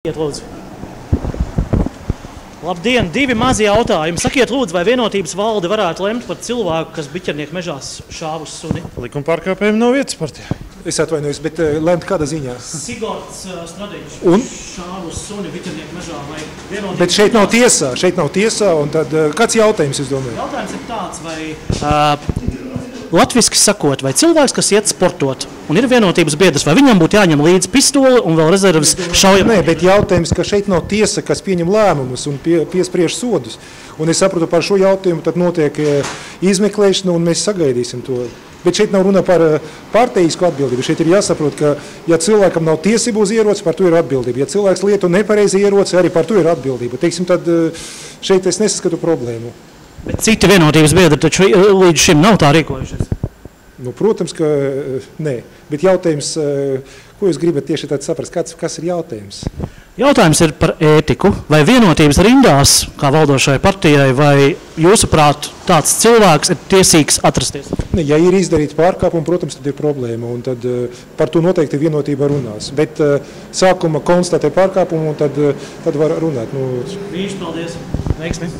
Lūdzu. Labdien, divi mazi jautājumi. Sakiet, lūdzu, vai vienotības valde varētu lemt par cilvēku, kas biķernieku mežās šāva uz suni? Likuma pārkāpējiem nav vietas partijā. Es atvainojos, bet lemt kādā ziņā? Sigords Stradiņš šāva uz suni biķernieku mežā vai vienotības... Bet šeit nav tiesā, un tad kāds jautājums, es domāju? Jautājums ir tāds, vai latviski sakot, vai cilvēks, kas iet sportot un ir vienotības biedrs, vai viņam būtu jāņem līdzi pistoli un vēl rezerves šaujam? Nē, bet jautājums, ka šeit nav tiesa, kas pieņem lēmumus un piespriež sodus. Un es saprotu, par šo jautājumu tad notiek izmeklēšana, un mēs sagaidīsim to. Bet šeit nav runa par partijisku atbildību. Šeit ir jāsaprot, ka ja cilvēkam nav tiesību uz ieroci, par to ir atbildība. Ja cilvēks lieto nepareizi ieroci, arī par to ir atbildība. Teiksim, tad šeit es nesaskatu problēmu. Bet citi vienotības biedri taču līdz šim nav tā rīkojušies. Nu, protams, ka nē. Bet jautājums, ko jūs gribat tieši tad saprast, kas ir jautājums? Jautājums ir par ētiku. Vai vienotības rindās, kā valdošai partijai, vai jūsuprāt tāds cilvēks ir tiesīgs atrasties? Ne, ja ir izdarīta pārkāpuma, protams, tad ir problēma, un tad par to noteikti vienotība runās. Bet sākuma konstatē pārkāpumu, un tad var runāt. Viņš, paldies. Veiksmi.